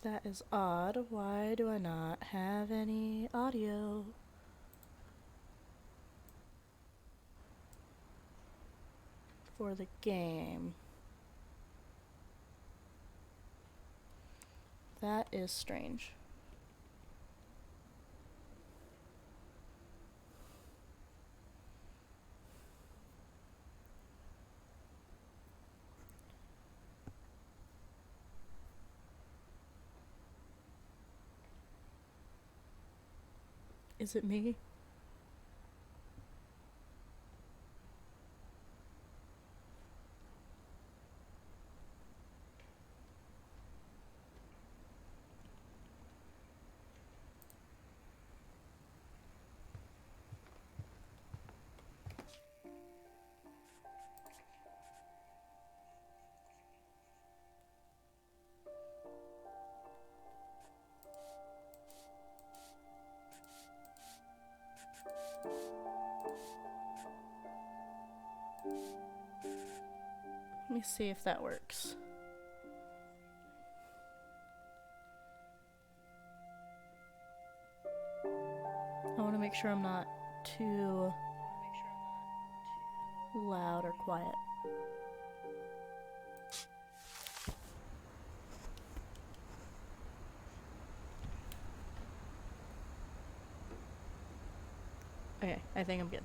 That is odd. Why do I not have any audio? For the game. That is strange. Is it me? Let me see if that works. I want to make sure I'm not too loud or quiet. Okay, I think I'm good.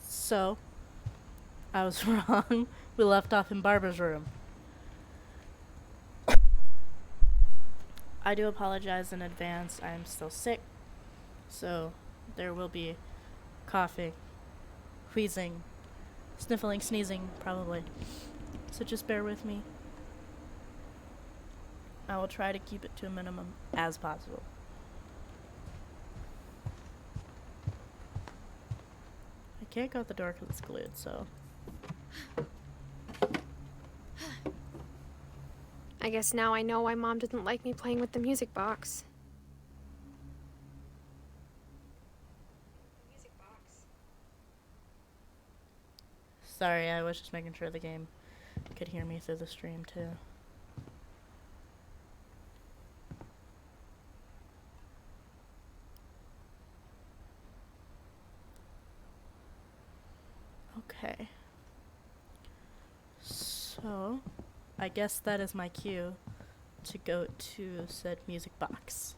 So, I was wrong. We left off in Barbara's room. I do apologize in advance. I'm still sick. So, there will be coughing, wheezing, sniffling, sneezing, probably. So just bear with me. I will try to keep it to a minimum as possible. I can't go out the door because it's glued, so... I guess now I know why Mom didn't like me playing with the music box. Sorry, I was just making sure the game could hear me through the stream, too. Okay. So, I guess that is my cue to go to said music box.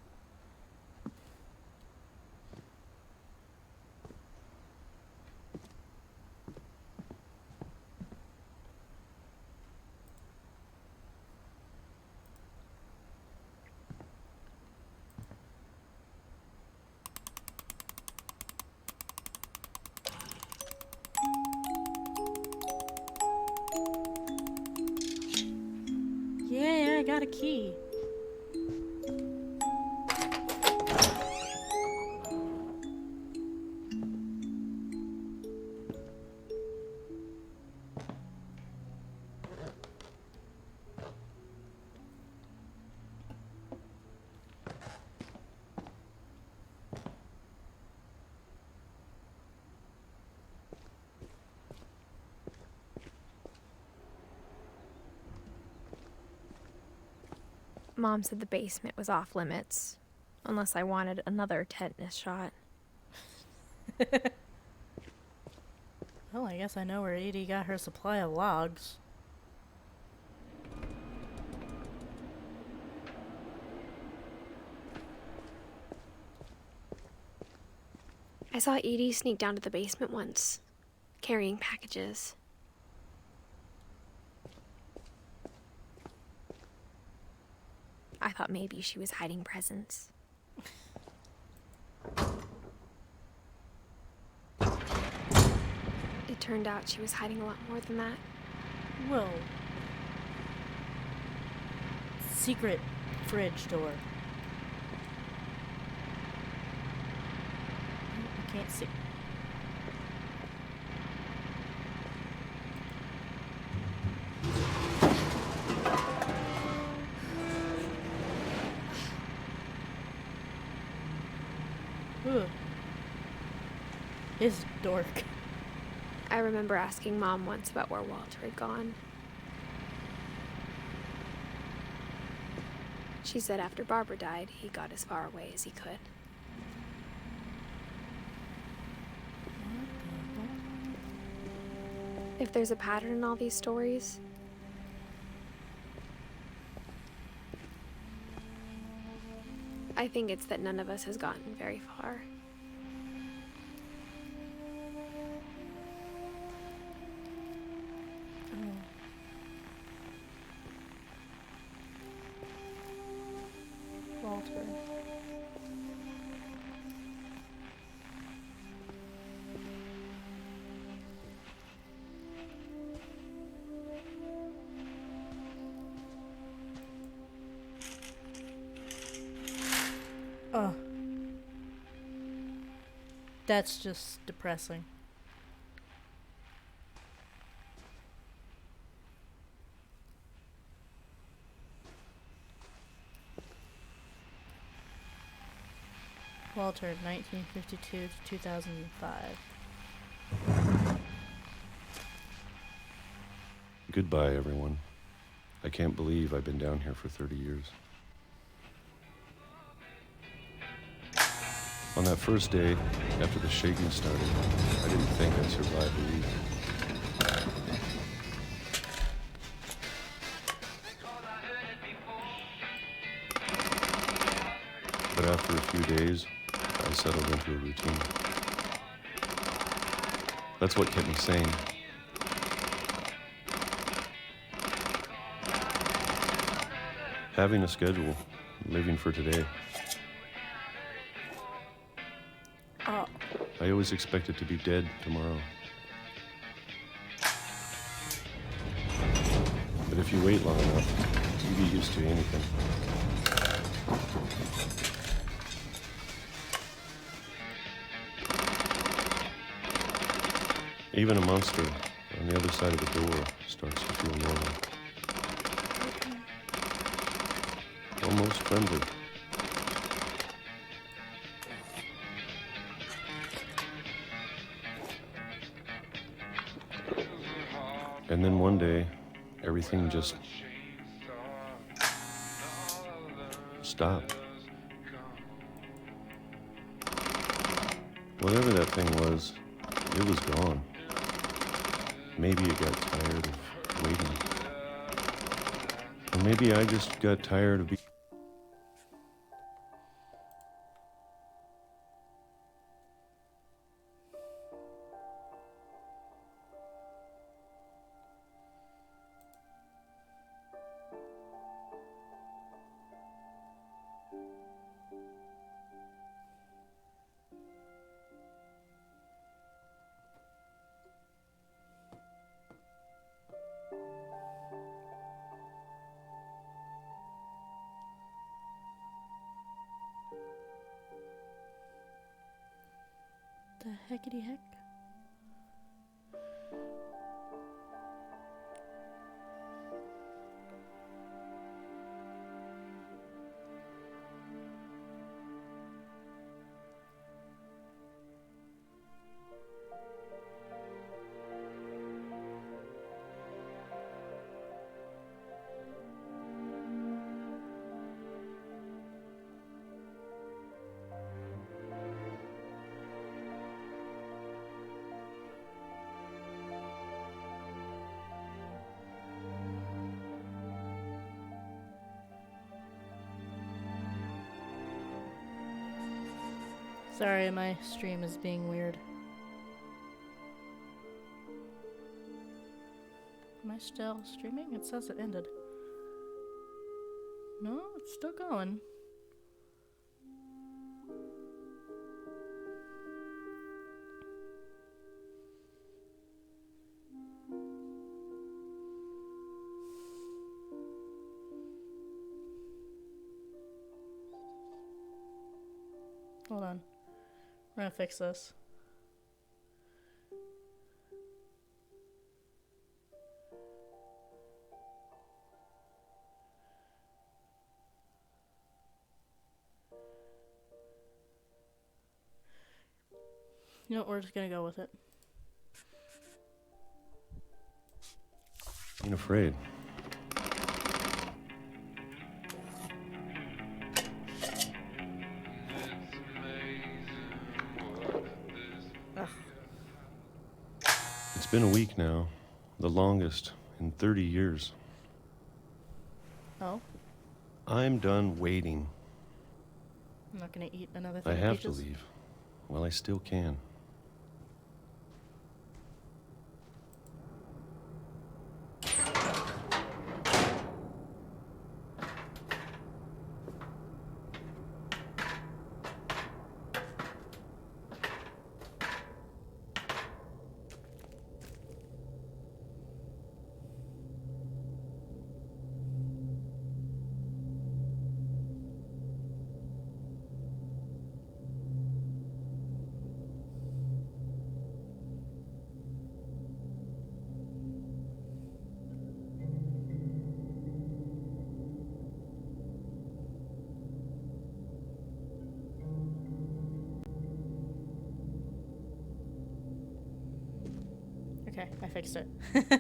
Yeah, I got a key. Mom said the basement was off limits, unless I wanted another tetanus shot. Well, I guess I know where Edie got her supply of logs. I saw Edie sneak down to the basement once, carrying packages. I thought maybe she was hiding presents. It turned out she was hiding a lot more than that. Whoa. Secret fridge door. I can't see. Ooh. It's dark. I remember asking Mom once about where Walter had gone. She said after Barbara died, he got as far away as he could. If there's a pattern in all these stories, I think it's that none of us has gotten very far. Walter. Oh. That's just depressing. Walter, 1952 to 2005. Goodbye, everyone. I can't believe I've been down here for 30 years. On that first day, after the shaking started, I didn't think I'd survive a week. But after a few days, I settled into a routine. That's what kept me sane. Having a schedule, living for today. I always expected to be dead tomorrow. But if you wait long enough, you get used to anything. Even a monster on the other side of the door starts to feel normal. Almost friendly. And then one day, everything just stopped. Whatever that thing was, it was gone. Maybe it got tired of waiting. Or maybe I just got tired of being... The heckity heck? Sorry, my stream is being weird. Am I still streaming? It says it ended. No, it's still going. Hold on. We're gonna fix this. You know what, we're just gonna go with it. Being afraid. been a week now, the longest in 30 years. Oh? I'm done waiting. I'm not gonna eat another I thing of have to peaches? leave. Well, I still can. Okay, I fixed it.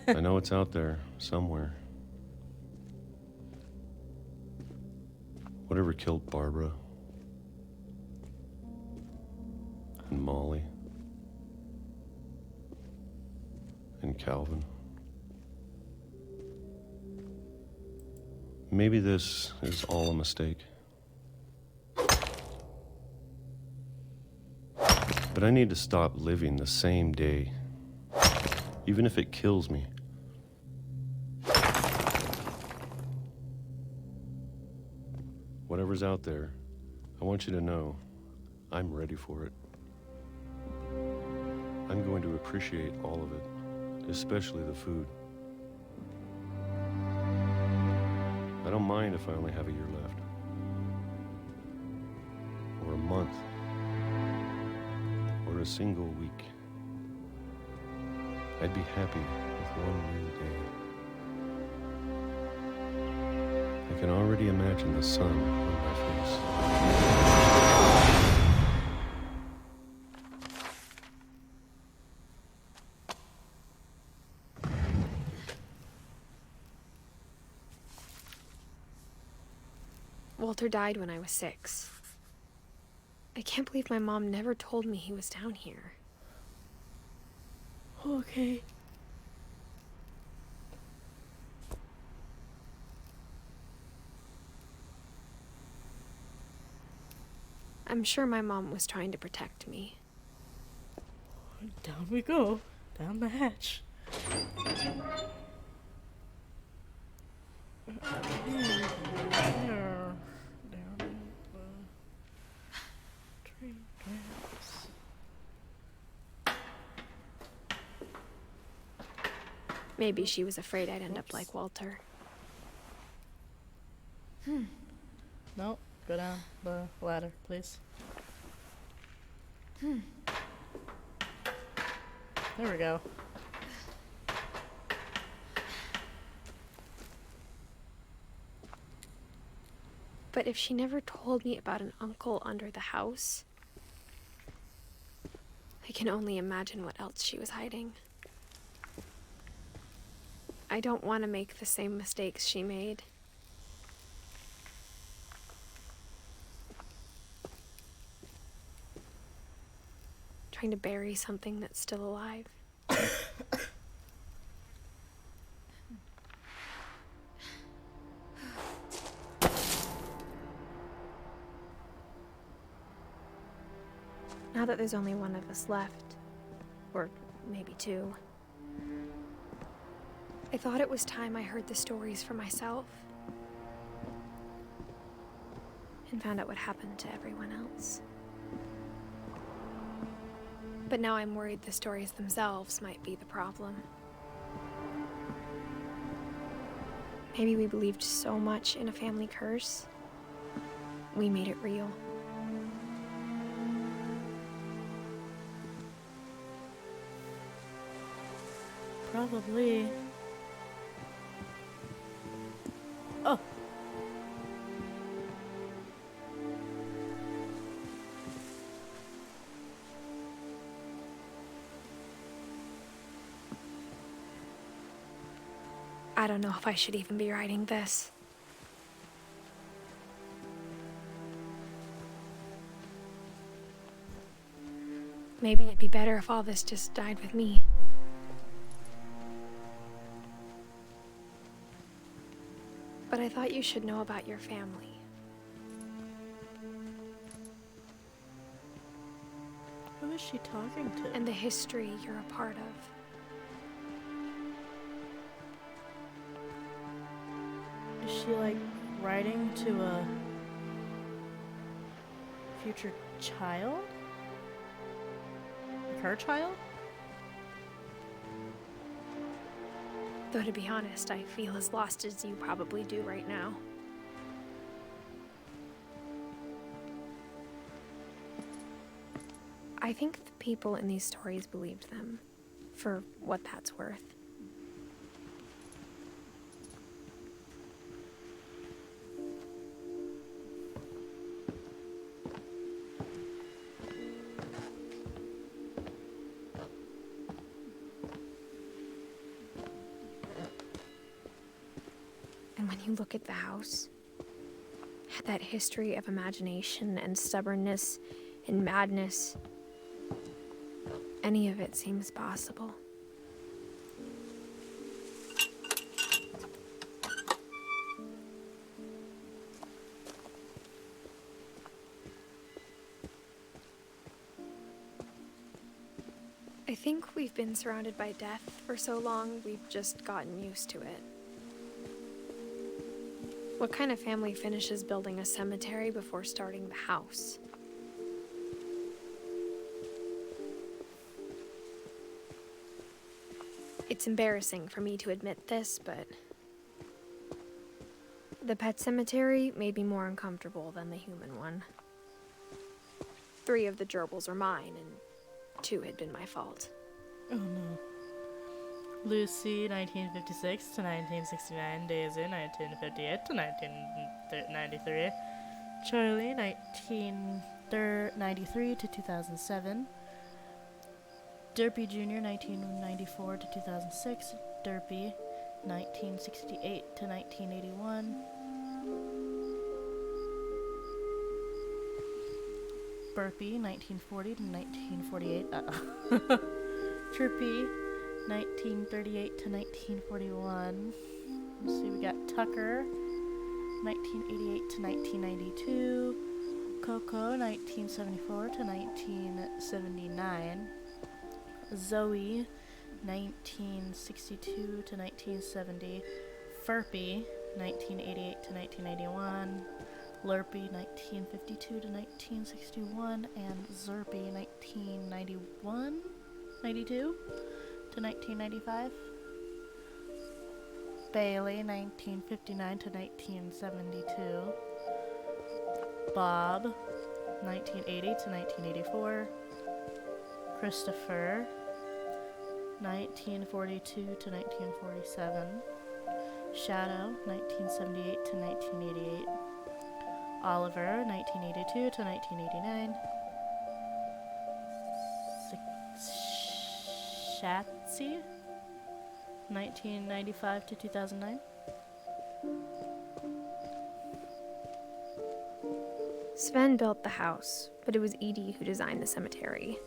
I know it's out there, somewhere. Whatever killed Barbara. And Molly. And Calvin. Maybe this is all a mistake. But I need to stop living the same day. Even if it kills me. Whatever's out there, I want you to know I'm ready for it. I'm going to appreciate all of it, especially the food. I don't mind if I only have a year left. Or a month. Or a single week. I'd be happy with one new day. I can already imagine the sun on my face. Walter died when I was 6. I can't believe my mom never told me he was down here. Okay. I'm sure my mom was trying to protect me. Down we go. Down the hatch. Down the tree tracks. Maybe she was afraid I'd end up like Walter. No, go down the ladder, please. There we go. But if she never told me about an uncle under the house, I can only imagine what else she was hiding. I don't want to make the same mistakes she made. Trying to bury something that's still alive. Now that there's only one of us left, or maybe 2, I thought it was time I heard the stories for myself and found out what happened to everyone else. But now I'm worried the stories themselves might be the problem. Maybe we believed so much in a family curse, we made it real. Probably. Oh. I don't know if I should even be writing this. Maybe it'd be better if all this just died with me. thought you should know about your family. Who is she talking to? And the history you're a part of. Is she like writing to a future child? Like her child? Though to be honest, I feel as lost as you probably do right now. I think the people in these stories believed them, for what that's worth. And when you look at the house, that history of imagination and stubbornness and madness, any of it seems possible. I think we've been surrounded by death for so long, we've just gotten used to it. What kind of family finishes building a cemetery before starting the house? It's embarrassing for me to admit this, but the pet cemetery made me more uncomfortable than the human one. 3 of the gerbils are mine, and 2 had been my fault. Oh no. Lucy, 1956 to 1969. Daisy, 1958 to 1993. Charlie, 1993 to 2007. Derpy Jr., 1994 to 2006. Derpy, 1968 to 1981. Burpee, 1940 to 1948. Chirpy, 1938 to 1941. Let's see, we got Tucker, 1988 to 1992. Coco, 1974 to 1979. Zoe, 1962 to 1970. Furpy, 1988 to 1991. Lurpy, 1952 to 1961. And Zerpy, 1991, 92 to 1995. Bailey, 1959 to 1972. Bob, 1980 to 1984. Christopher, 1942 to 1947. Shadow, 1978 to 1988. Oliver, 1982 to 1989. Shatsy, 1995 to 2009. Sven built the house, but it was Edie who designed the cemetery.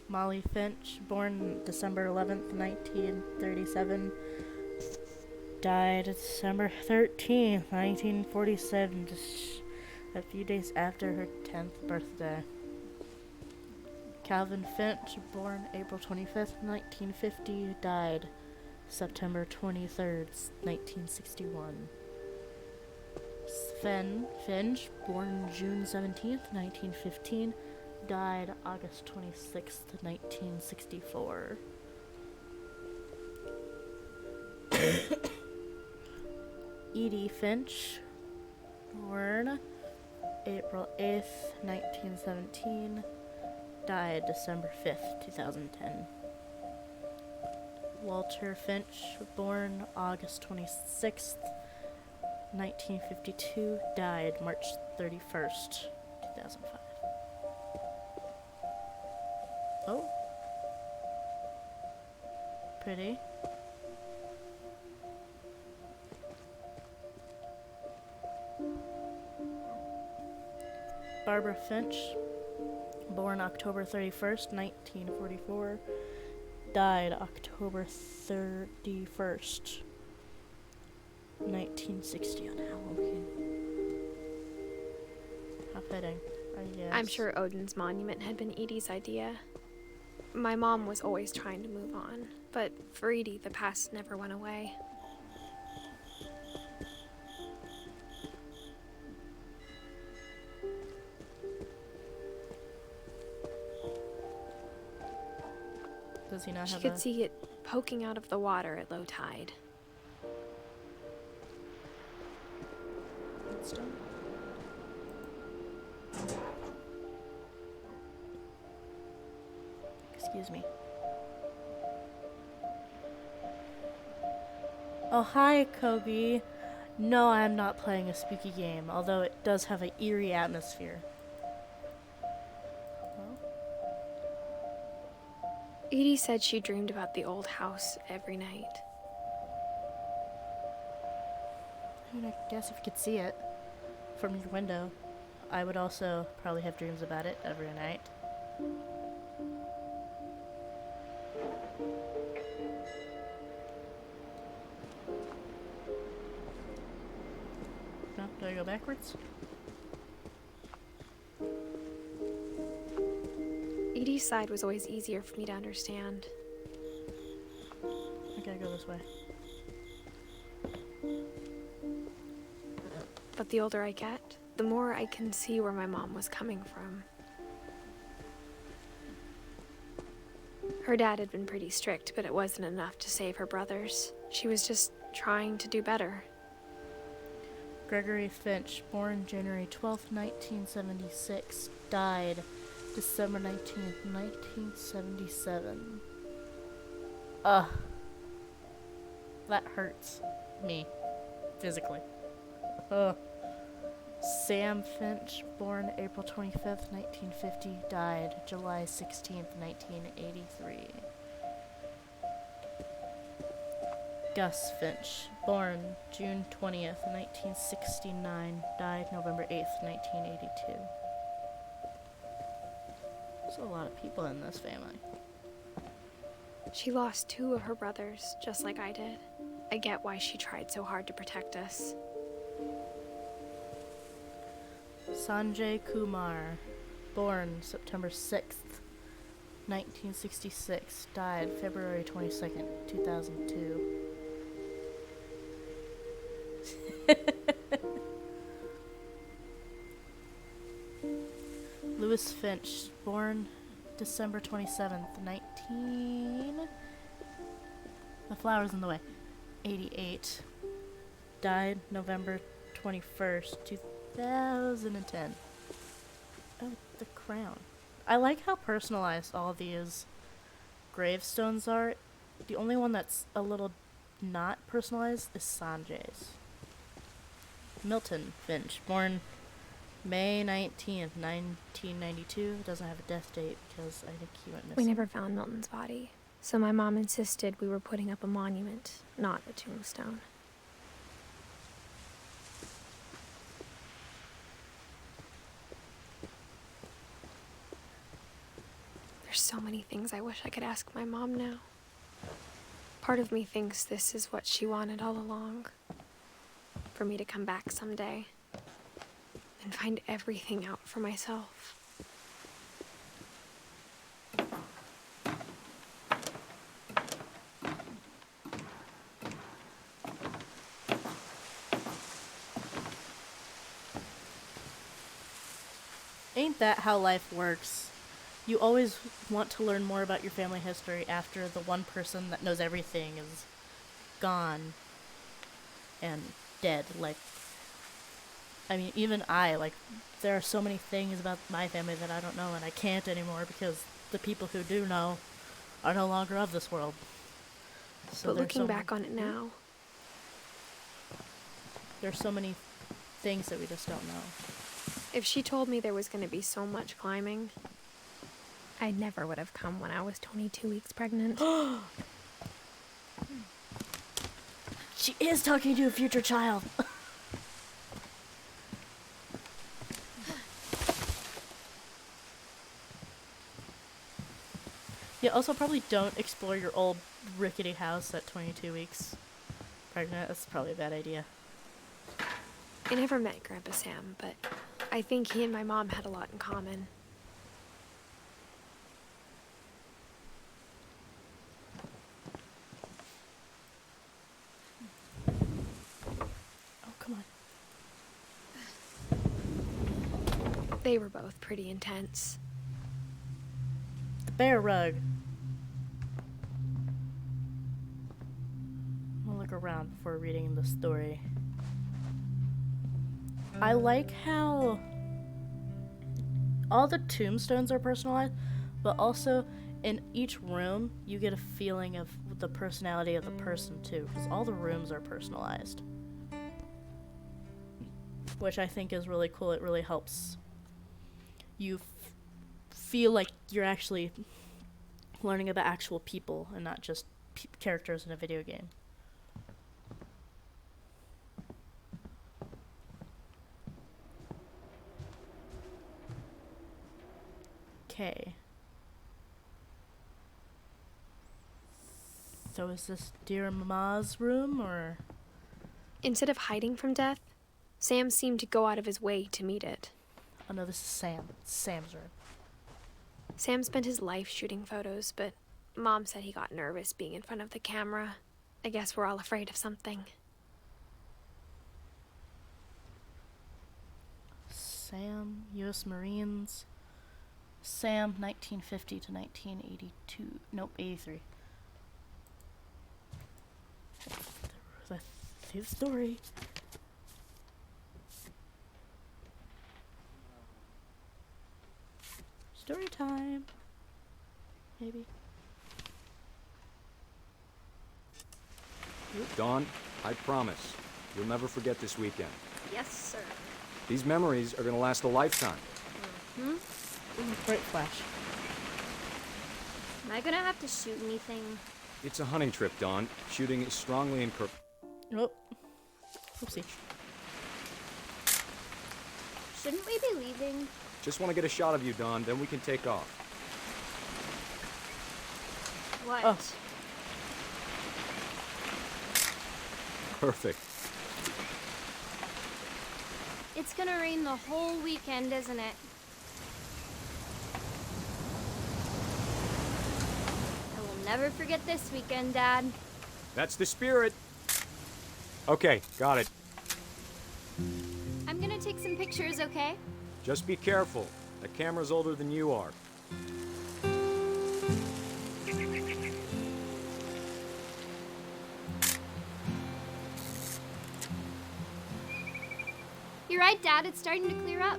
Molly Finch, born December 11th, 1937, died December 13th, 1947, just a few days after her 10th birthday. Calvin Finch, born April 25th, 1950, died September 23rd, 1961. Sven Finch, born June 17th, 1915, died August 26th, 1964. Edie Finch, born April 8th, 1917, died December 5th, 2010. Walter Finch, born August 26th, 1952, died March 31st, 2005. Oh. Pretty. Barbara Finch, born October 31st, 1944, died October 31st, 1960 on Halloween. How fitting, I guess. I'm sure Odin's monument had been Edie's idea. My mom was always trying to move on, but for Edie, the past never went away. Does he not She have could see it poking out of the water at low tide. Stone? Excuse me. Oh, hi, Kobe. No, I'm not playing a spooky game, although it does have an eerie atmosphere. Well, Edie said she dreamed about the old house every night. I mean, I guess if you could see it from your window, I would also probably have dreams about it every night. No? Do I go backwards? Edie's side was always easier for me to understand. I gotta go this way. But the older I get, the more I can see where my mom was coming from. Her dad had been pretty strict, but it wasn't enough to save her brothers. She was just trying to do better. Gregory Finch, born January 12th, 1976, died December 19th, 1977. Ugh. That hurts me physically. Ugh. Sam Finch, born April 25th, 1950, died July 16th, 1983. Gus Finch, born June 20th, 1969, died November 8th, 1982. There's a lot of people in this family. She lost 2 of her brothers, just like I did. I get why she tried so hard to protect us. Sanjay Kumar, born September 6th, 1966, died February 22nd, 2002. Louis Finch, born December 27th, 19... The flower's in the way. 88. Died November 21st, 2010. Oh, the crown. I like how personalized all these gravestones are. The only one that's a little not personalized is Sanjay's. Milton Finch, born May 19th, 1992. Doesn't have a death date because I think he went missing. We never found Milton's body, so my mom insisted we were putting up a monument, not a tombstone. There's so many things I wish I could ask my mom now. Part of me thinks this is what she wanted all along. For me to come back someday and find everything out for myself. Ain't that how life works? You always want to learn more about your family history after the one person that knows everything is gone and dead. Like, I mean, even there are so many things about my family that I don't know, and I can't anymore because the people who do know are no longer of this world. So but looking back on it now, there's so many things that we just don't know. if she told me there was going to be so much climbing, I never would have come when I was 22 weeks pregnant. She is talking to a future child. Yeah, also probably don't explore your old rickety house at 22 weeks pregnant. That's probably a bad idea. I never met Grandpa Sam, but I think he and my mom had a lot in common. Oh, come on. They were both pretty intense. The bear rug. I'll look around before reading the story. I like how all the tombstones are personalized, but also in each room you get a feeling of the personality of the person too, because all the rooms are personalized, which I think is really cool. It really helps you feel like you're actually learning about actual people and not just characters in a video game. Okay. So is this Dear Mama's room, or? Instead of hiding from death, Sam seemed to go out of his way to meet it. Oh no, this is Sam. It's Sam's room. Sam spent his life shooting photos, but Mom said he got nervous being in front of the camera. I guess we're all afraid of something. Sam, U.S. Marines. Sam, 1950 to 1982. Nope, 83. That's his story. Story time. Maybe. Dawn, I promise, you'll never forget this weekend. Yes, sir. These memories are gonna last a lifetime. Great flash. Am I gonna have to shoot anything? It's a hunting trip, Dawn. Shooting is strongly encouraged. Oh. Oopsie. Shouldn't we be leaving? Just want to get a shot of you, Dawn, then we can take off. What? Oh. Perfect. It's gonna rain the whole weekend, isn't it? I will never forget this weekend, Dad. That's the spirit. Okay, got it. I'm gonna take some pictures, okay? Just be careful. The camera's older than you are. You're right, Dad. It's starting to clear up.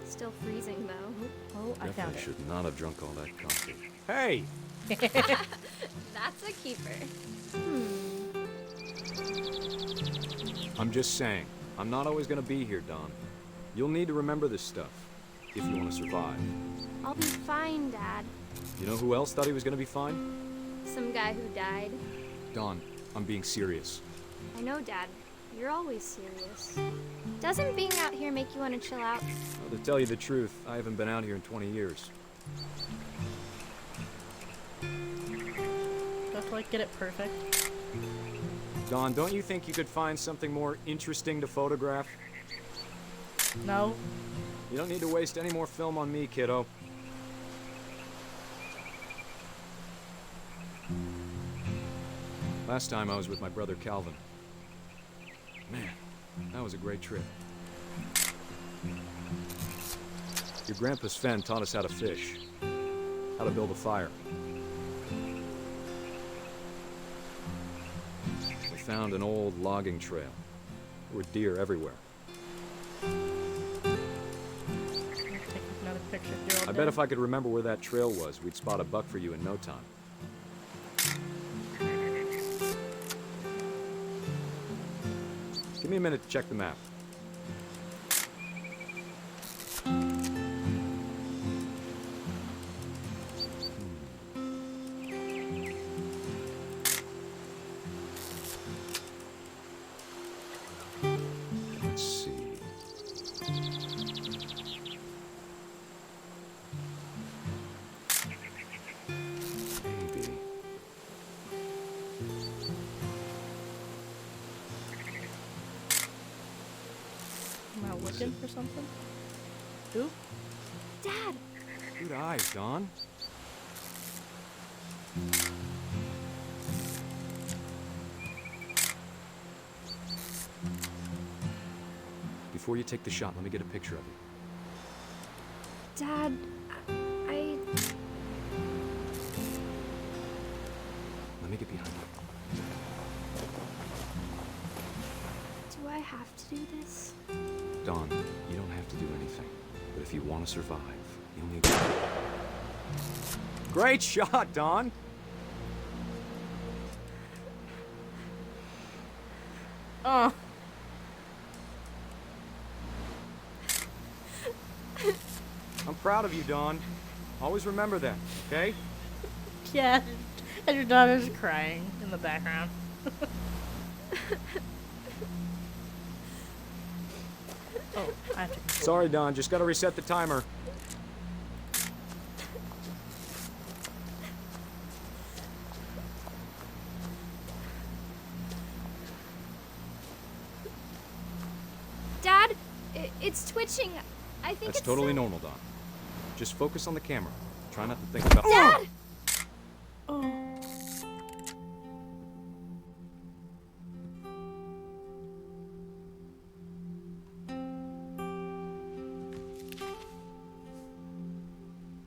Still freezing, though. Oh, I found Definitely it. should not have drunk all that coffee. Hey! That's a keeper. I'm just saying, I'm not always gonna be here, Dawn. You'll need to remember this stuff, if you want to survive. I'll be fine, Dad. You know who else thought he was gonna be fine? Some guy who died. Dawn, I'm being serious. I know, Dad. You're always serious. Doesn't being out here make you want to chill out? Well, to tell you the truth, I haven't been out here in 20 years. Do I have to, like, get it perfect? Dawn, don't you think you could find something more interesting to photograph? No. You don't need to waste any more film on me, kiddo. Last time I was with my brother Calvin. Man, that was a great trip. Your grandpa Sven taught us how to fish, how to build a fire. We found an old logging trail. There were deer everywhere. I'll take another picture. You're all I bet dead. if I could remember where that trail was, we'd spot a buck for you in no time. Give me a minute to check the map. Let's see. Am I looking for something? Ooh. Dad! Good eyes, Don. Before you take the shot, let me get a picture of you. Dad, I... Let me get behind you. Do I have to do this? Don, you don't have to do anything. But if you want to survive, you'll need... Great shot, Don! Oh. I'm proud of you, Don. Always remember that, okay? Yeah, and your daughter's crying in the background. Oh, I have to control. Sorry, Don. Just gotta reset the timer. Dad, it's twitching. I think That's it's totally normal, Don. Just focus on the camera. Try not to think about... Dad! Oh.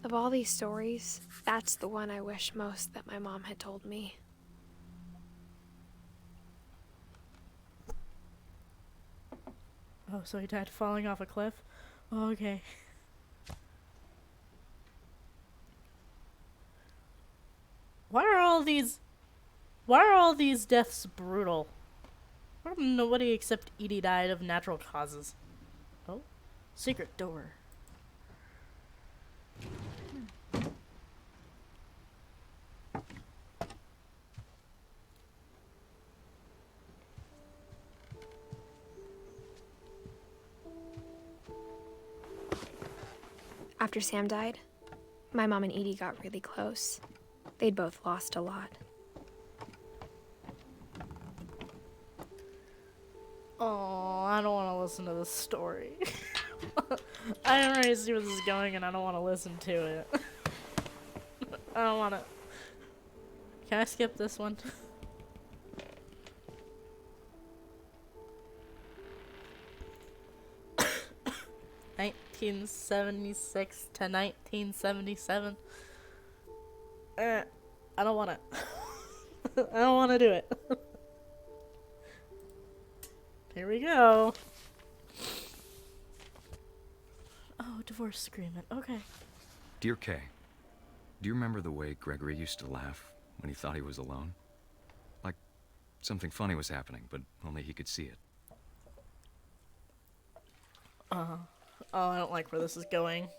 Of all these stories, that's the one I wish most that my mom had told me. Oh, so he died falling off a cliff? Oh, okay. Why are all these deaths brutal? What if nobody except Edie died of natural causes? Oh, secret door. After Sam died, my mom and Edie got really close. They'd both lost a lot. Oh, I don't want to listen to this story. I already see where this is going and I don't want to listen to it. I don't want to. Can I skip this one? 1976 to 1977. I don't want to. I don't want to do it. Here we go. Oh, divorce agreement. Okay. Dear Kay, do you remember the way Gregory used to laugh when he thought he was alone? Like something funny was happening, but only he could see it. Oh, I don't like where this is going.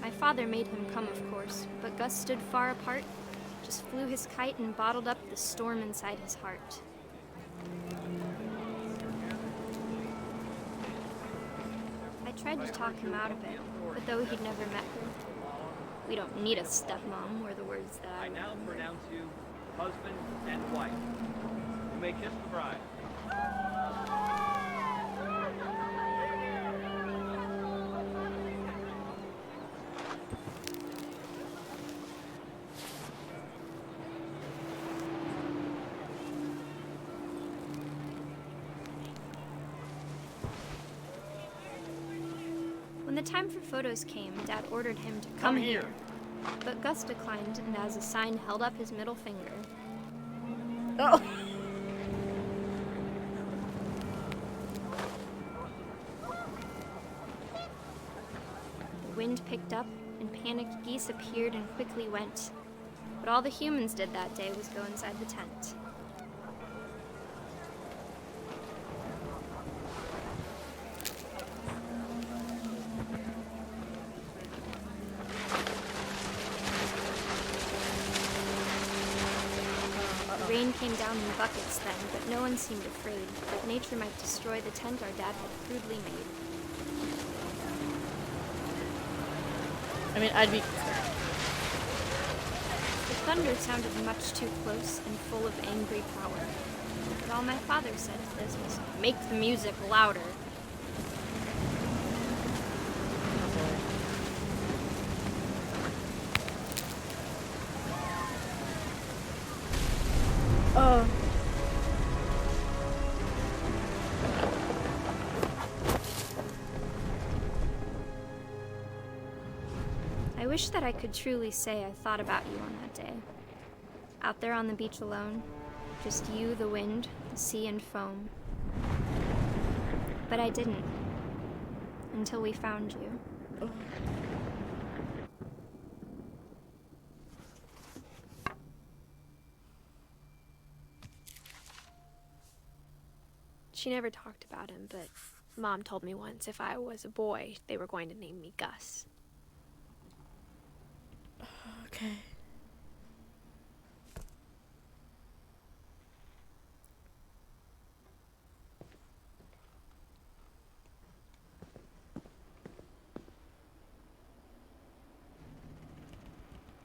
My father made him come, of course, but Gus stood far apart, just flew his kite and bottled up the storm inside his heart. I tried to talk him out of it, but though he'd never met her, we don't need a stepmom, were the words that I now remember. pronounce you husband and wife. You may kiss the bride. When the time for photos came, Dad ordered him to come here. But Gus declined and as a sign held up his middle finger. Oh. The wind picked up and panicked geese appeared and quickly went. But all the humans did that day was go inside the tent. The rain came down in buckets then, but no one seemed afraid that nature might destroy the tent our dad had crudely made. I mean, I'd be concerned. The thunder sounded much too close and full of angry power. But all my father said to this was, "Make the music louder." Oh. I wish that I could truly say I thought about you on that day. Out there on the beach alone, just you, the wind, the sea, and foam. But I didn't. Until we found you. She never talked about him, but Mom told me once if I was a boy, they were going to name me Gus. Okay.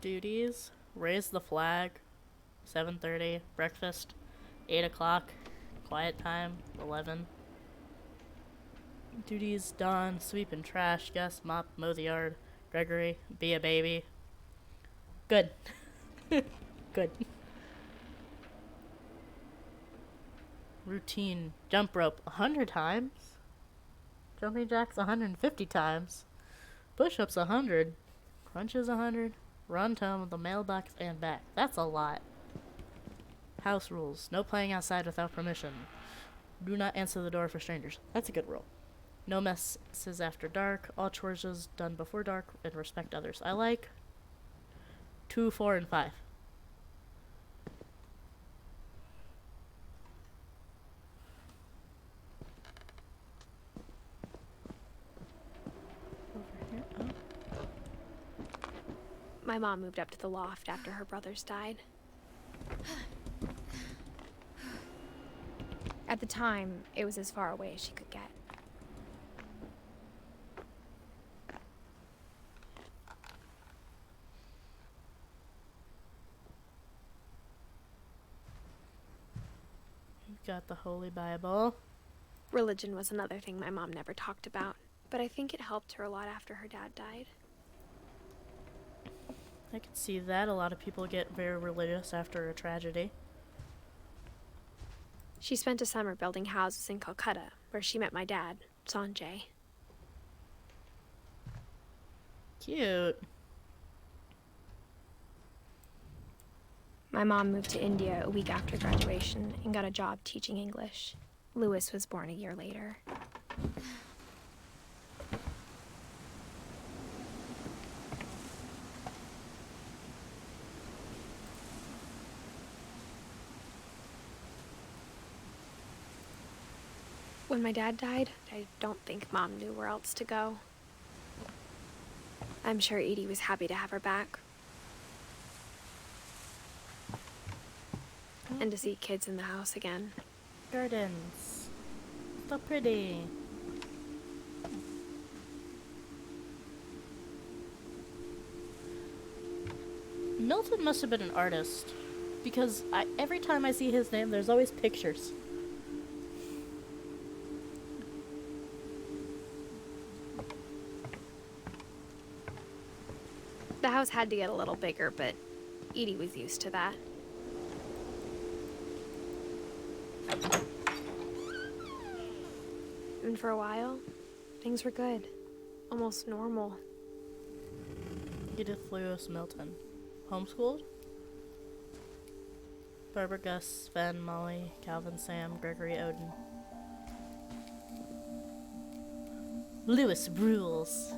Duties. Raise the flag. 7:30. Breakfast. 8 o'clock. Quiet time. 11. Duties. Dawn. Sweep and trash. Guess. Mop. Mow the yard. Gregory. Be a baby. Good. Good. Routine. Jump rope 100 times. Jumping jacks 150 times. Push-ups 100. Crunches 100. Run to the mailbox and back. That's a lot. House rules. No playing outside without permission. Do not answer the door for strangers. That's a good rule. No messes after dark. All chores done before dark and respect others. I like 2, 4, and 5. Over here. Oh. My mom moved up to the loft after her brothers died. At the time, it was as far away as she could get. You've got the Holy Bible. Religion was another thing my mom never talked about, but I think it helped her a lot after her dad died. I can see that. A lot of people get very religious after a tragedy. She spent a summer building houses in Calcutta, where she met my dad, Sanjay. Cute. My mom moved to India a week after graduation and got a job teaching English. Louis was born a year later. When my dad died, I don't think Mom knew where else to go. I'm sure Edie was happy to have her back. And to see kids in the house again. Gardens. So pretty. Milton must have been an artist, because every time I see his name, there's always pictures. The house had to get a little bigger, but Edie was used to that. And for a while, things were good. Almost normal. Edith Lewis Milton. Homeschooled? Barbara, Gus, Sven, Molly, Calvin, Sam, Gregory, Odin. Lewis rules.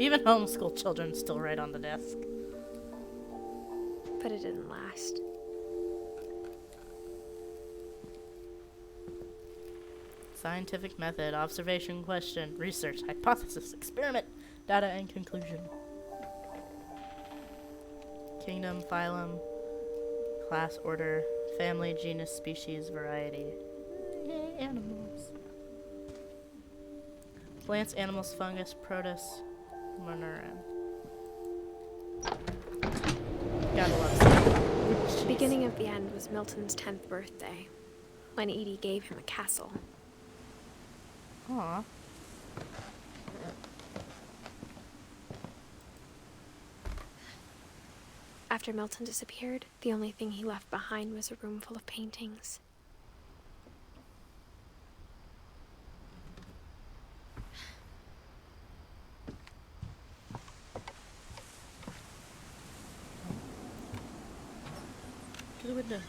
Even homeschool children still write on the desk. But it didn't last. Scientific method, observation, question, research, hypothesis, experiment, data, and conclusion. Kingdom, phylum, class, order, family, genus, species, variety. Yay, animals. Plants, animals, fungus, protists, Monurin. Gotta love some. The beginning of the end was Milton's 10th birthday, when Edie gave him a castle. Aw. After Milton disappeared, the only thing he left behind was a room full of paintings. To the window.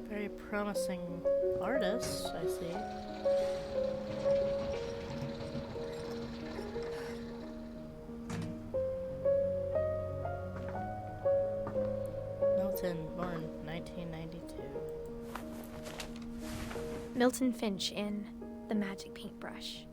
Very promising artist, I see. Milton, born 1992. Milton Finch in the magic paintbrush.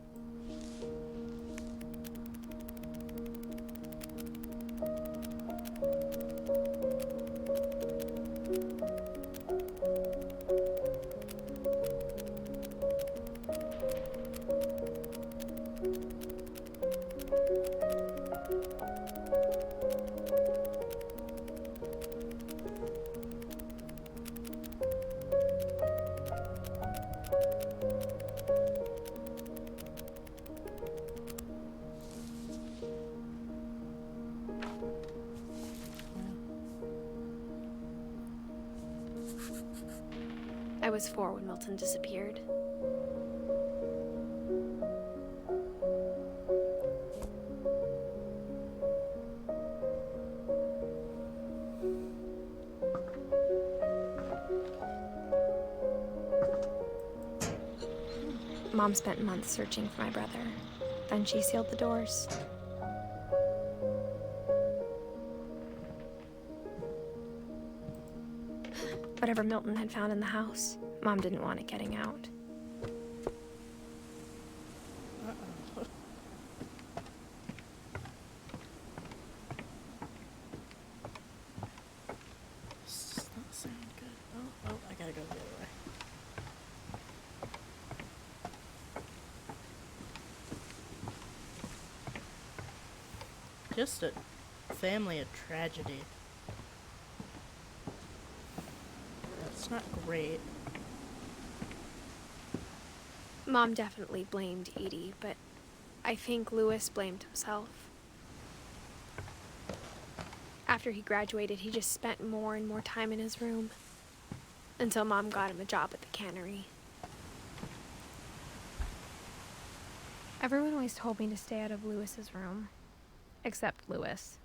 I was 4 when Milton disappeared. Mom spent months searching for my brother. Then she sealed the doors. Whatever Milton had found in the house, Mom didn't want it getting out. Uh-oh. This does not sound good. Oh, I gotta go the other way. Just a family of tragedy. That's not great. Mom definitely blamed Edie, but I think Lewis blamed himself. After he graduated, he just spent more and more time in his room, until Mom got him a job at the cannery. Everyone always told me to stay out of Lewis's room, except Lewis.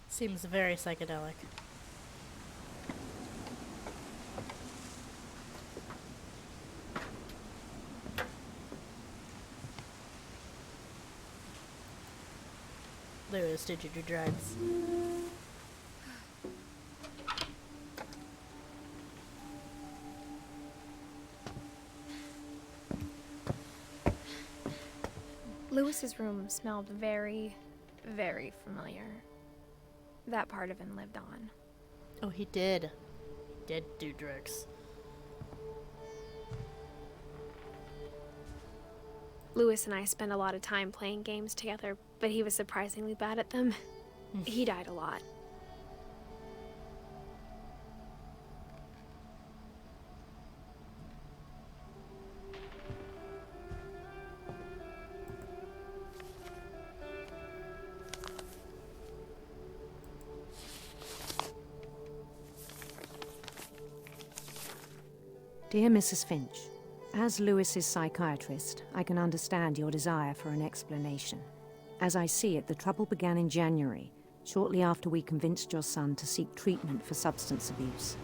Seems very psychedelic. Lewis, did you do drugs? Lewis's room smelled very, very familiar. That part of him lived on. Oh, he did. He did do drugs. Lewis and I spent a lot of time playing games together, but he was surprisingly bad at them. He died a lot. Dear Mrs. Finch, as Lewis's psychiatrist, I can understand your desire for an explanation. As I see it, the trouble began in January, shortly after we convinced your son to seek treatment for substance abuse.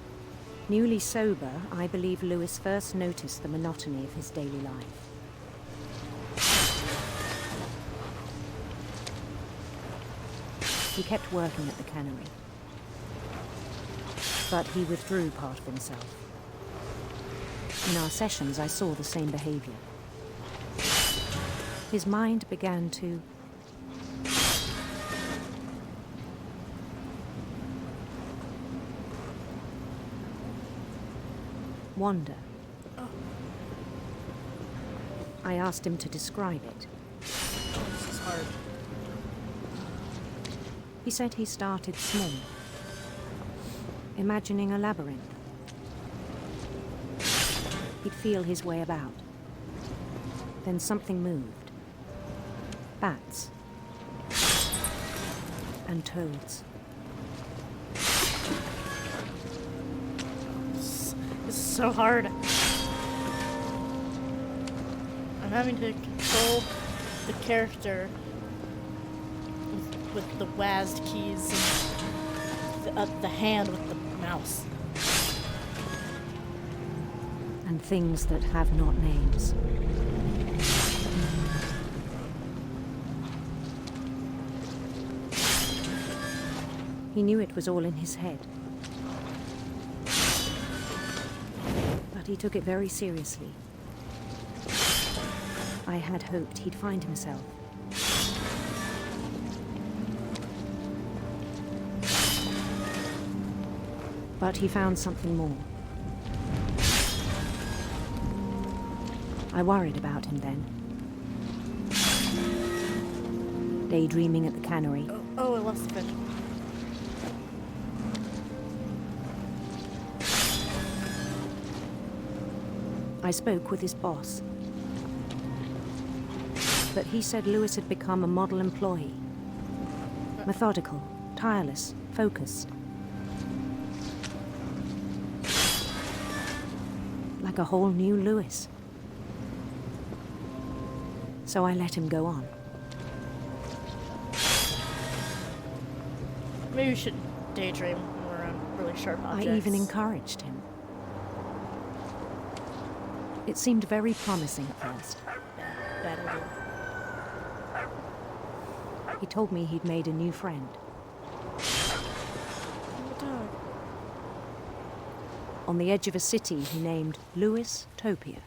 Newly sober, I believe Lewis first noticed the monotony of his daily life. He kept working at the cannery, but he withdrew part of himself. In our sessions, I saw the same behavior. His mind began to wander. I asked him to describe it. This is hard. He said he started small, imagining a labyrinth. He'd feel his way about. Then something moved. Bats. And toads. This is so hard. I'm having to control the character with the WASD keys and the hand with the mouse. And things that have not names. He knew it was all in his head. but he took it very seriously. I had hoped he'd find himself. But he found something more. I worried about him then. Daydreaming at the cannery. Oh, I lost the fish. I spoke with his boss. But he said Lewis had become a model employee. Methodical, tireless, focused. Like a whole new Lewis. So I let him go on. Maybe you should daydream around really sharp objects. I even encouraged him. It seemed very promising at first. Bad idea. He told me he'd made a new friend. Oh, dog. On the edge of a city he named Lewis Topia.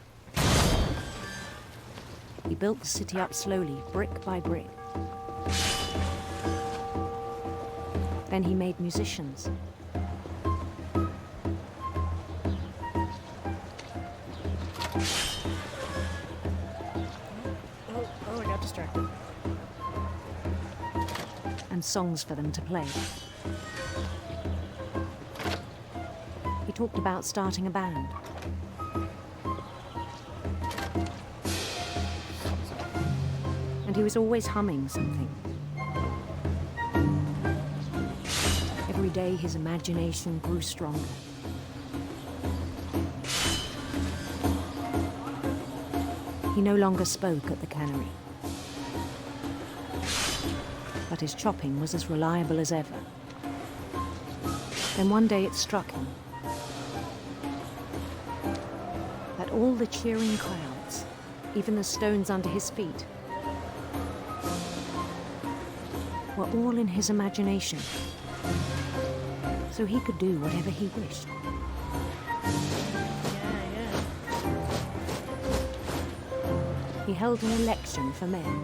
He built the city up slowly, brick by brick. Then he made musicians. Oh, I got distracted. And songs for them to play. He talked about starting a band. And he was always humming something. Every day his imagination grew stronger. He no longer spoke at the cannery. But his chopping was as reliable as ever. Then one day it struck him that all the cheering crowds, even the stones under his feet, were all in his imagination. So he could do whatever he wished. Yeah. He held an election for mayor.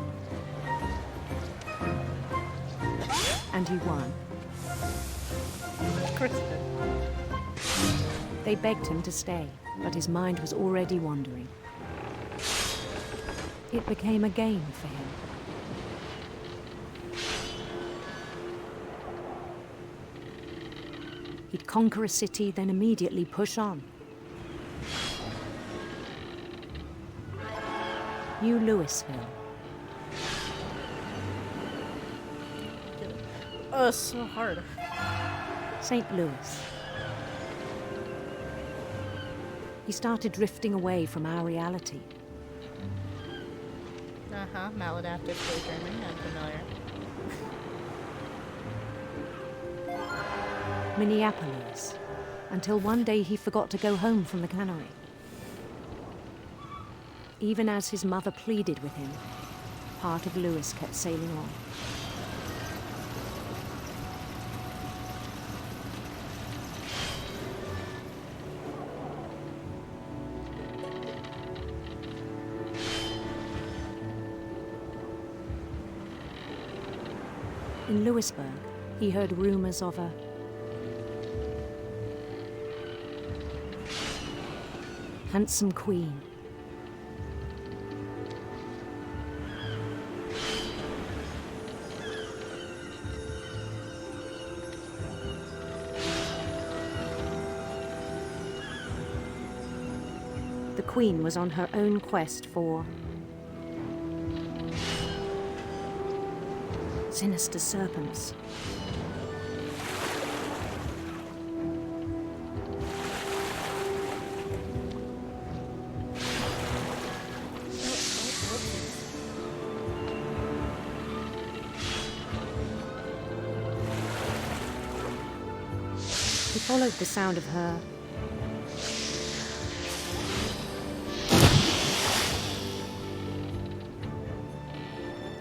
And he won. Of course it did. They begged him to stay, but his mind was already wandering. It became a game for him. He'd conquer a city, then immediately push on. New Louisville. Oh, it's so hard. St. Louis. He started drifting away from our reality. Maladaptive daydreaming. I'm familiar. Minneapolis, until one day he forgot to go home from the cannery. Even as his mother pleaded with him, part of Lewis kept sailing on. In Lewisburg, he heard rumors of a handsome queen. The queen was on her own quest for sinister serpents. He followed the sound of her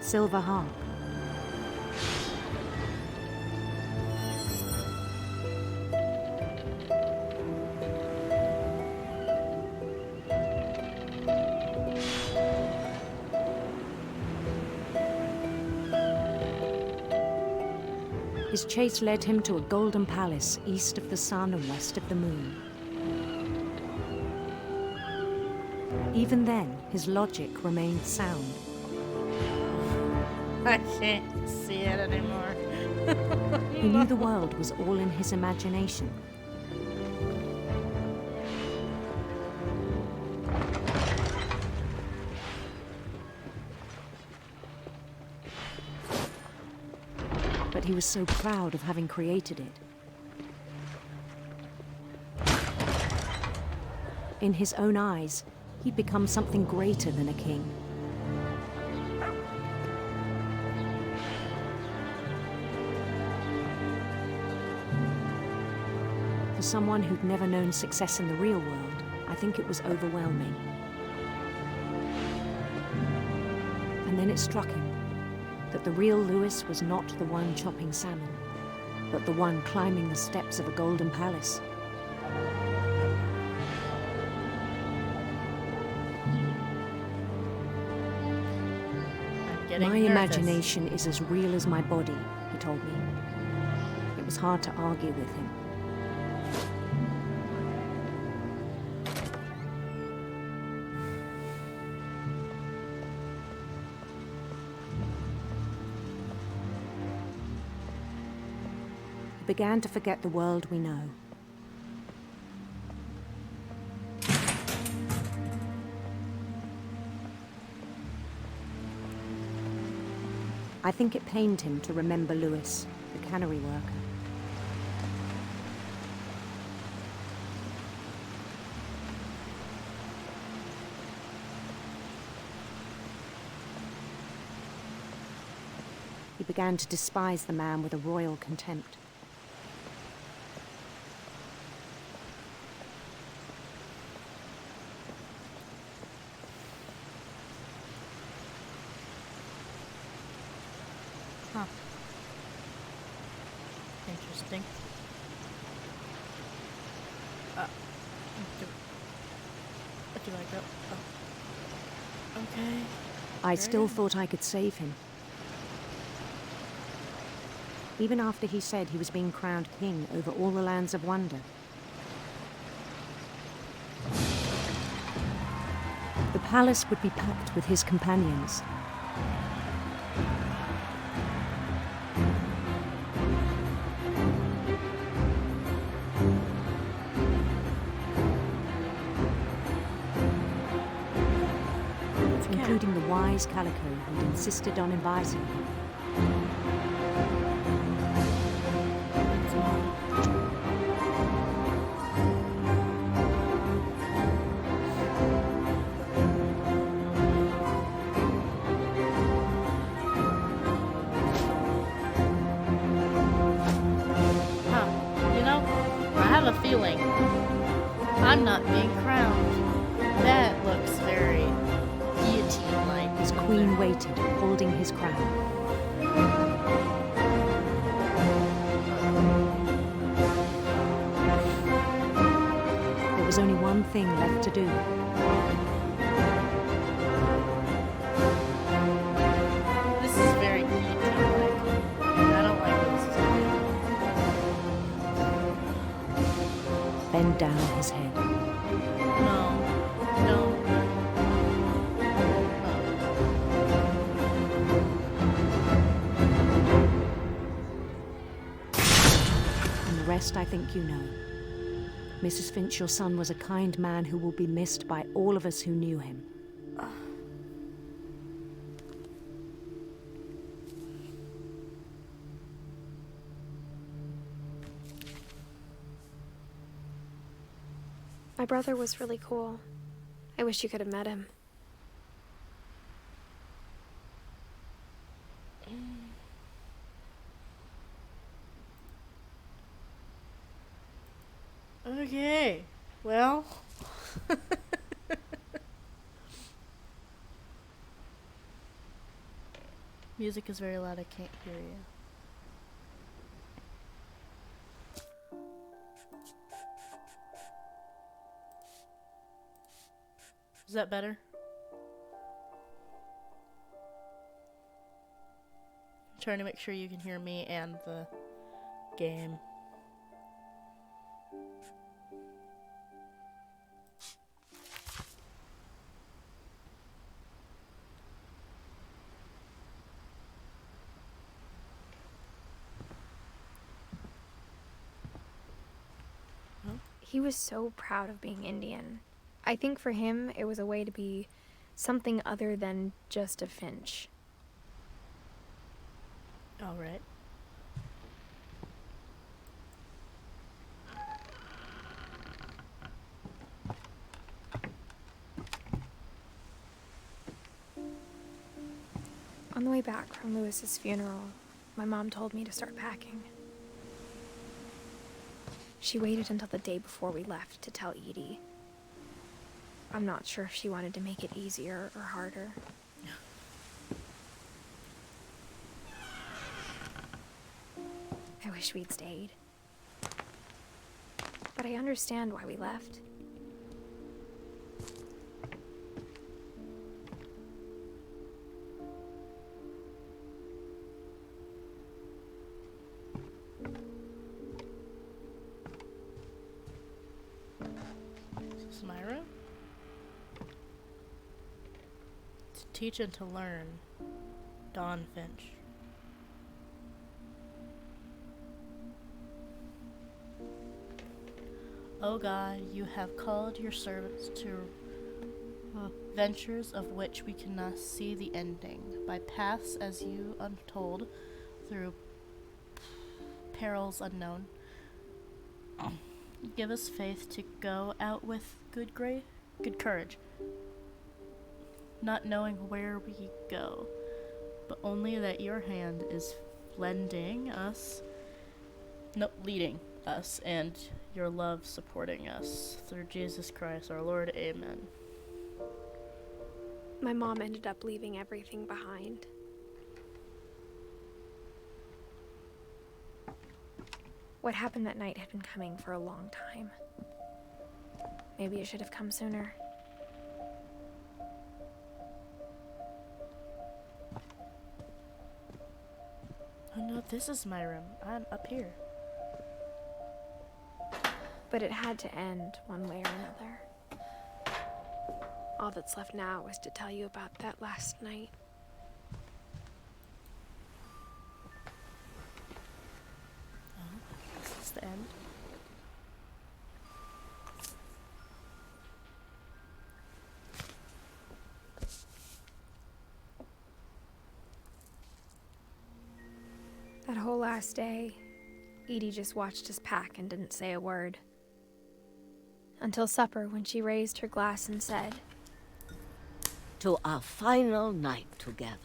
silver harp. His chase led him to a golden palace east of the sun and west of the moon. Even then, his logic remained sound. I can't see it anymore. He knew the world was all in his imagination. But he was so proud of having created it. In his own eyes, he'd become something greater than a king. For someone who'd never known success in the real world, I think it was overwhelming. And then it struck him that the real Lewis was not the one chopping salmon, but the one climbing the steps of a golden palace. I'm getting My nervous. imagination is as real as my body, he told me. It was hard to argue with him. He began to forget the world we know. I think it pained him to remember Lewis, the cannery worker. He began to despise the man with a royal contempt. Huh. Interesting. Do I go? Oh. Okay. I still thought I could save him. Even after he said he was being crowned king over all the lands of wonder. The palace would be packed with his companions. Including the wise Calico who'd insisted on inviting him. A feeling I'm not being crowned. That looks very guillotine-like. His queen waited, holding his crown. There was only one thing left to do. This is very guillotine-like. I don't like what this is doing. Bend down his head. No. No. And the rest I think you know. Mrs. Finch, your son was a kind man who will be missed by all of us who knew him. My brother was really cool. I wish you could have met him. Okay. Well. Music is very loud. I can't hear you. Is that better? I'm trying to make sure you can hear me and the game. He was so proud of being Indian. I think for him, it was a way to be something other than just a Finch. All right. On the way back from Lewis's funeral, my mom told me to start packing. She waited until the day before we left to tell Edie. I'm not sure if she wanted to make it easier or harder. I wish we'd stayed. But I understand why we left. Is this Myra? To teach and to learn. Dawn Finch. O God, you have called your servants to ventures of which we cannot see the ending, by paths as you untold, through perils unknown. Give us faith to go out with good courage, not knowing where we go, but only that your hand is leading us, and your love supporting us. Through Jesus Christ our Lord, amen. My mom ended up leaving everything behind. What happened that night had been coming for a long time. Maybe it should have come sooner. Oh no, this is my room. I'm up here. But it had to end one way or another. All that's left now is to tell you about that last night. This is the end. That whole last day, Edie just watched us pack and didn't say a word. Until supper, when she raised her glass and said, "To our final night together,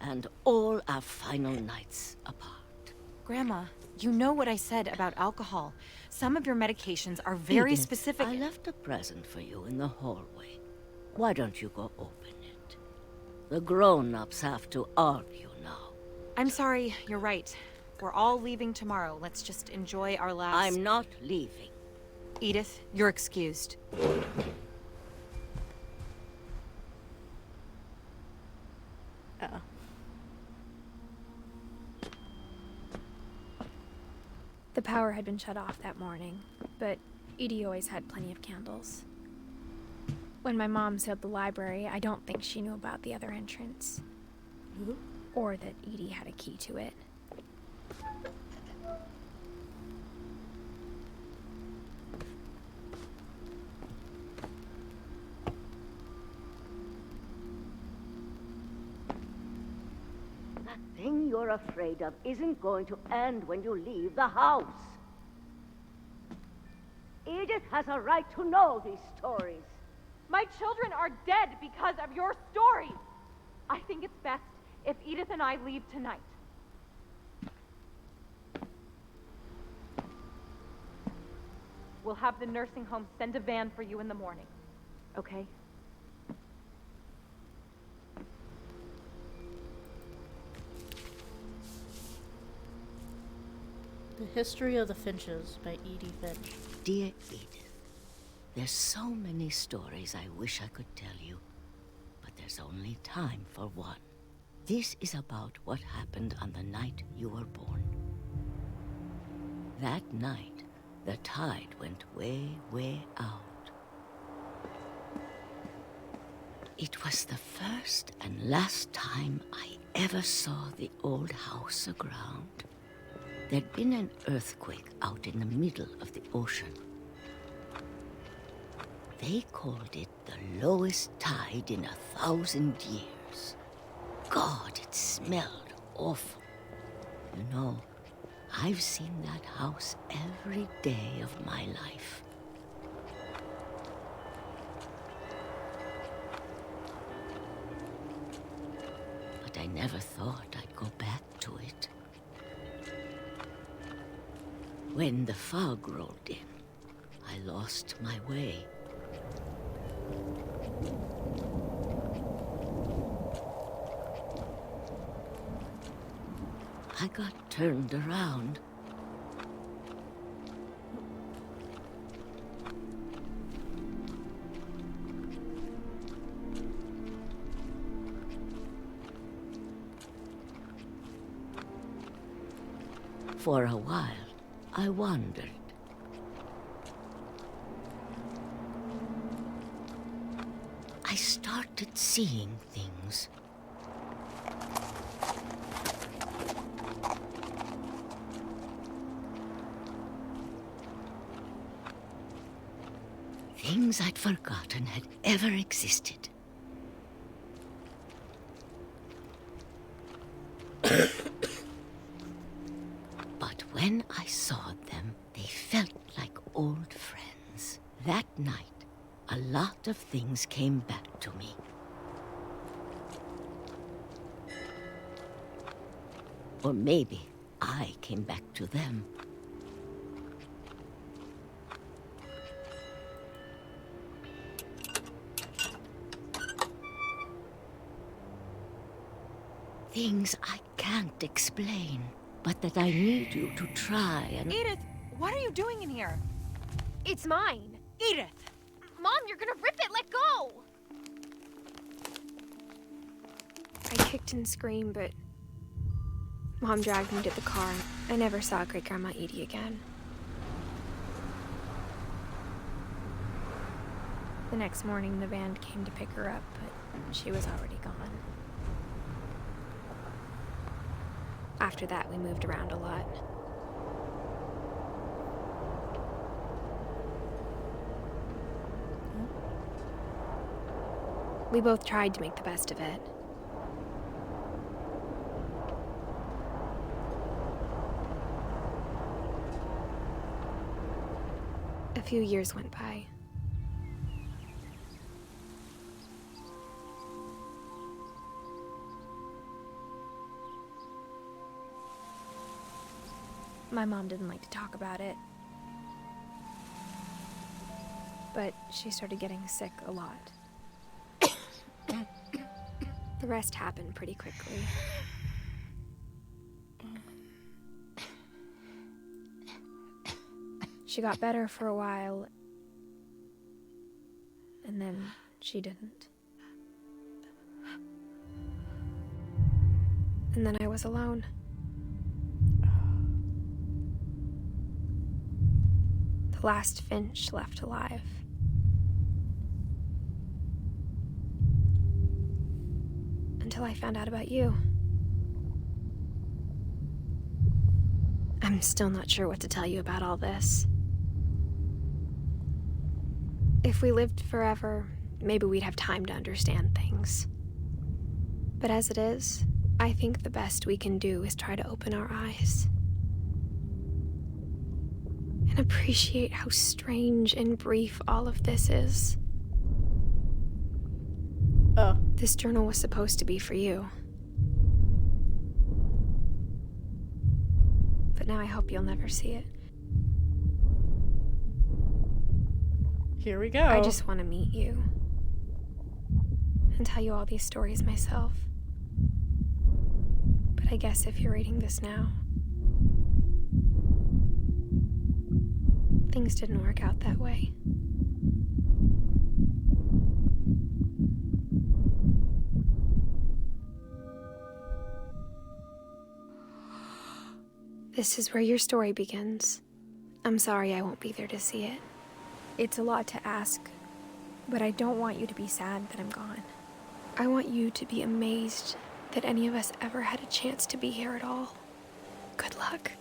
and all our final nights apart." Grandma, you know what I said about alcohol. Some of your medications are very Edith, specific. I left a present for you in the hallway. Why don't you go open it? The grown-ups have to argue now. I'm sorry, you're right. We're all leaving tomorrow. Let's just enjoy our last... I'm not leaving. Edith, you're excused. Uh-oh. the power had been shut off that morning, but Edie always had plenty of candles. When my mom sealed the library, I don't think she knew about the other entrance. Or that Edie had a key to it. That thing you're afraid of isn't going to end when you leave the house. Edith has a right to know these stories. My children are dead because of your stories. I think it's best if Edith and I leave tonight. We'll have the nursing home send a van for you in the morning, okay? The History of the Finches by Edie Finch. Dear Edith, there's so many stories I wish I could tell you, but there's only time for one. This is about what happened on the night you were born. That night, the tide went way, way out. It was the first and last time I ever saw the old house aground. There'd been an earthquake out in the middle of the ocean. They called it the lowest tide in 1,000 years. God, it smelled awful. You know, I've seen that house every day of my life. But I never thought I'd go back to it. When the fog rolled in, I lost my way. I got turned around. For a while, I wandered. I started seeing things. Things I'd forgotten had ever existed. But when I saw them, they felt like old friends. That night, a lot of things came back to me. Or maybe I came back to them. Things I can't explain, but that I need you to try and... Edith, what are you doing in here? It's mine. Edith! Mom, you're gonna rip it! Let go! I kicked and screamed, but Mom dragged me to the car. I never saw Great-Grandma Edie again. The next morning, the band came to pick her up, but she was already gone. After that, we moved around a lot. We both tried to make the best of it. A few years went by. My mom didn't like to talk about it. But she started getting sick a lot. The rest happened pretty quickly. She got better for a while, and then she didn't. And then I was alone. The last Finch left alive. Until I found out about you. I'm still not sure what to tell you about all this. If we lived forever, maybe we'd have time to understand things. But as it is, I think the best we can do is try to open our eyes. And appreciate how strange and brief all of this is. Oh. This journal was supposed to be for you. But now I hope you'll never see it. Here we go. I just want to meet you. And tell you all these stories myself. But I guess if you're reading this now, things didn't work out that way. This is where your story begins. I'm sorry I won't be there to see it. It's a lot to ask, but I don't want you to be sad that I'm gone. I want you to be amazed that any of us ever had a chance to be here at all. Good luck.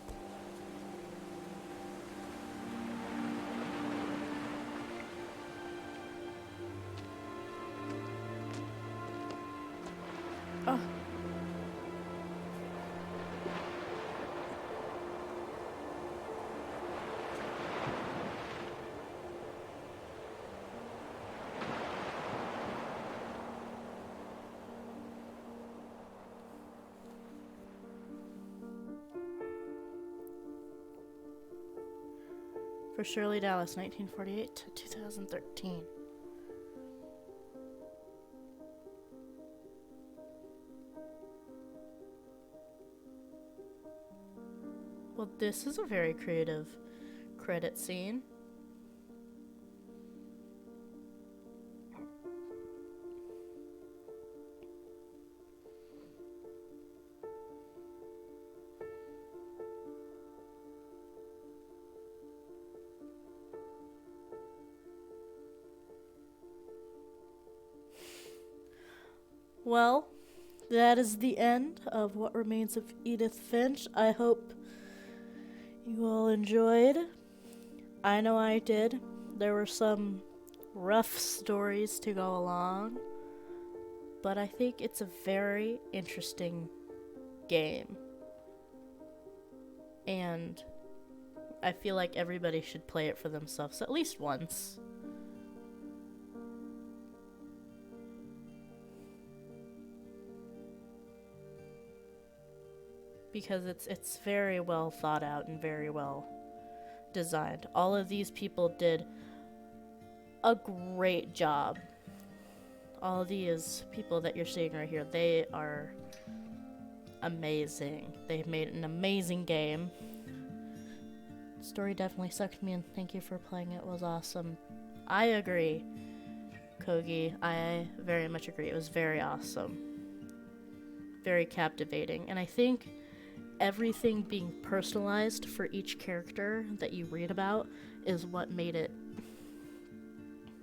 Oh. For Shirley Dallas, 1948 to 2013. Well, this is a very creative credit scene. Well, that is the end of What Remains of Edith Finch. I hope you all enjoyed. I know I did. There were some rough stories to go along, but I think it's a very interesting game. And I feel like everybody should play it for themselves at least once. Because it's very well thought out and very well designed. All of these people did a great job. All of these people that you're seeing right here, they are amazing. They've made an amazing game. The story definitely sucked me in. Thank you for playing. It was awesome. I agree, Kogi. I very much agree. It was very awesome. Very captivating. And I think everything being personalized for each character that you read about is what made it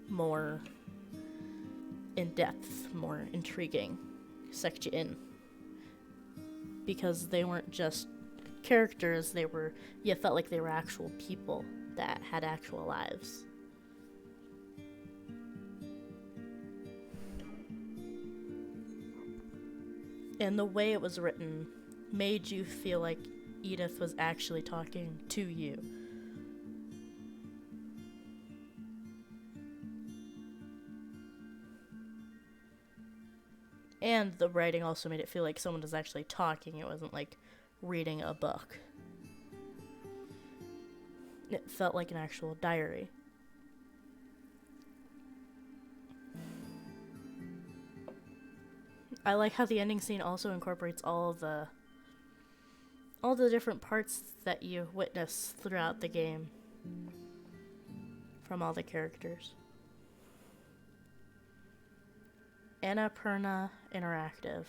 more in-depth, more intriguing, sucked you in. Because they weren't just characters, you felt like they were actual people that had actual lives. And the way it was written made you feel like Edith was actually talking to you. And the writing also made it feel like someone was actually talking. It wasn't like reading a book. It felt like an actual diary. I like how the ending scene also incorporates all the different parts that you witness throughout the game from all the characters. Annapurna Interactive.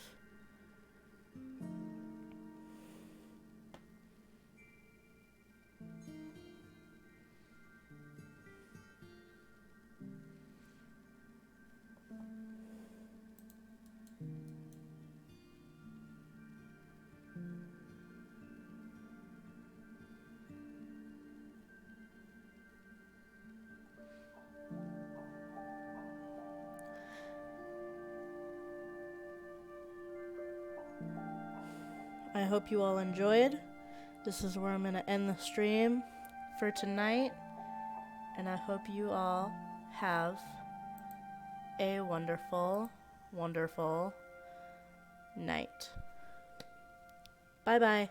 I hope you all enjoyed. This is where I'm going to end the stream for tonight. And I hope you all have a wonderful, wonderful night. Bye-bye.